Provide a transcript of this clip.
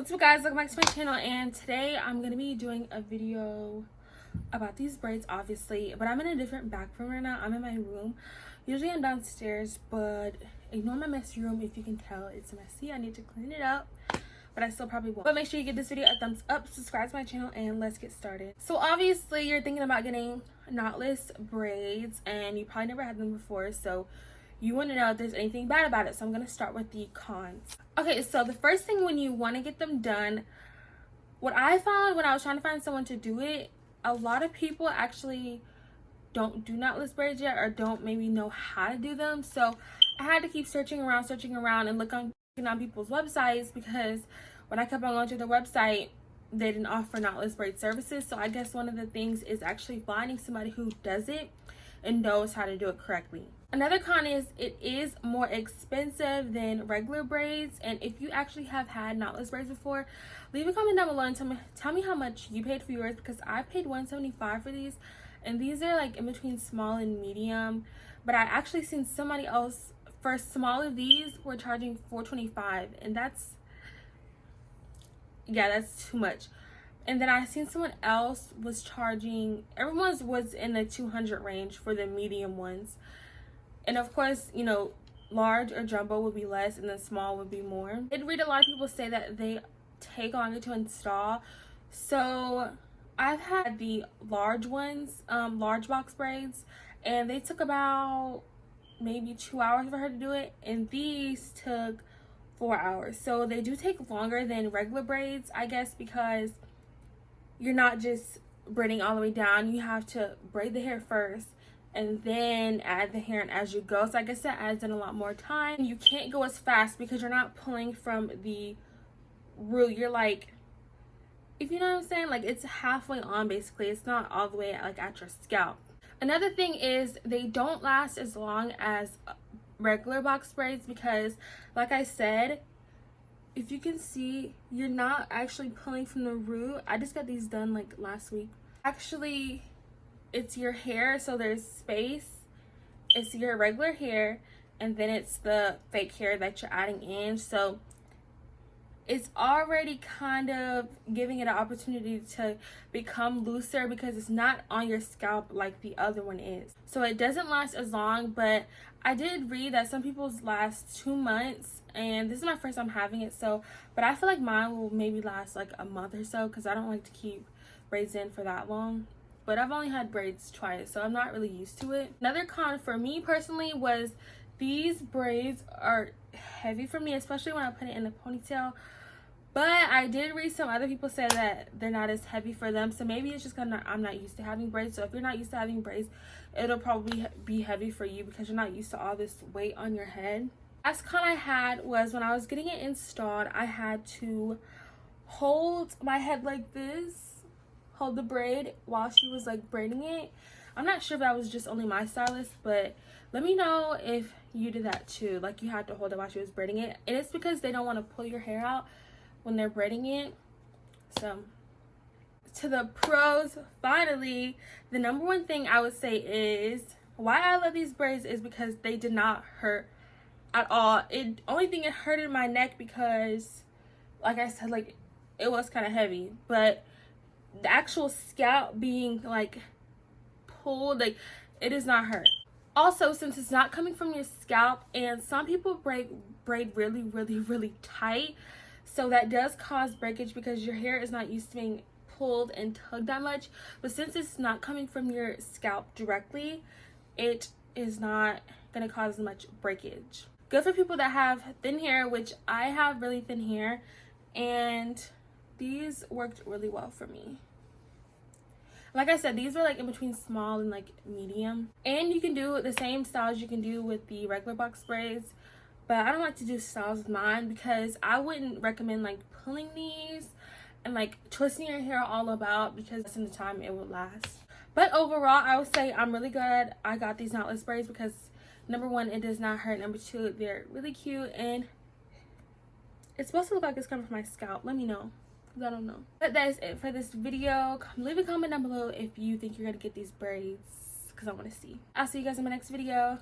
What's up guys, welcome back to my channel, and today I'm gonna be doing a video about these braids, obviously, but I'm in a different back room right now. I'm in my room. Usually I'm downstairs, but ignore my messy room. If you can tell, it's messy. I need to clean it up, but I still probably won't. But make sure you give this video a thumbs up, subscribe to my channel, and let's get started. So obviously you're thinking about getting knotless braids, and you probably never had them before, so you want to know if there's anything bad about it. So I'm going to start with the cons. Okay, so the first thing when you want to get them done, what I found when I was trying to find someone to do it, a lot of people actually don't do knotless braids yet, or don't maybe know how to do them. So I had to keep searching around and looking on people's websites, because when I kept on going to their website, they didn't offer knotless braid services. So I guess one of the things is actually finding somebody who does it and knows how to do it correctly. Another con is it is more expensive than regular braids, and if you actually have had knotless braids before, leave a comment down below and tell me how much you paid for yours, because I paid $175 for these, and these are like in between small and medium. But I actually seen somebody else for small of these were charging $425, and that's too much. And then I seen someone else was charging, everyone's was in the 200 range for the medium ones. And of course, you know, large or jumbo would be less, and then small would be more. I did read a lot of people say that they take longer to install. So I've had the large ones, large box braids, and they took about maybe 2 hours for her to do it, and these took 4 hours. So they do take longer than regular braids, I guess, because you're not just braiding all the way down. You have to braid the hair first and then add the hair in as you go. So I guess that adds in a lot more time. You can't go as fast because you're not pulling from the root. You're like, if you know what I'm saying, like it's halfway on basically. It's not all the way like at your scalp. Another thing is they don't last as long as regular box braids, because like I said, if you can see, you're not actually pulling from the root. I just got these done like last week. Actually, it's your hair, so there's space. It's your regular hair, and then it's the fake hair that you're adding in. So it's already kind of giving it an opportunity to become looser, because it's not on your scalp like the other one is. So it doesn't last as long, but I did read that some people's last 2 months, and this is my first time having it. So, but I feel like mine will maybe last like a month or so, because I don't like to keep braids in for that long. But I've only had braids twice, so I'm not really used to it. Another con for me personally was these braids are heavy for me, especially when I put it in a ponytail. But I did read some other people say that they're not as heavy for them. So maybe it's just because I'm not used to having braids. So if you're not used to having braids, it'll probably be heavy for you because you're not used to all this weight on your head. Last con I had was when I was getting it installed, I had to hold my head like this, hold the braid while she was like braiding it. I'm not sure if that was just only my stylist, but let me know if you did that too, like you had to hold it while she was braiding it. And it's because they don't want to pull your hair out when they're braiding it. So to the pros, finally, the number one thing I would say is why I love these braids is because they did not hurt at all. Only thing it hurted my neck, because like I said, like it was kind of heavy, but the actual scalp being like pulled, like it does not hurt. Also, since it's not coming from your scalp, and some people braid really tight, so that does cause breakage because your hair is not used to being pulled and tugged that much. But since it's not coming from your scalp directly, it is not going to cause as much breakage. Good for people that have thin hair, which I have really thin hair, and these worked really well for me. Like I said, these are like in between small and like medium, and you can do the same styles you can do with the regular box braids, but I don't like to do styles with mine because I wouldn't recommend like pulling these and like twisting your hair all about, because in the time it would last. But overall, I would say I'm really glad I got these knotless braids, because number one, it does not hurt. Number two, they're really cute, and it's supposed to look like it's coming from my scalp. Let me know, because I don't know. But that is it for this video. Leave a comment down below if you think you're gonna get these braids, because I want to see. I'll see you guys in my next video.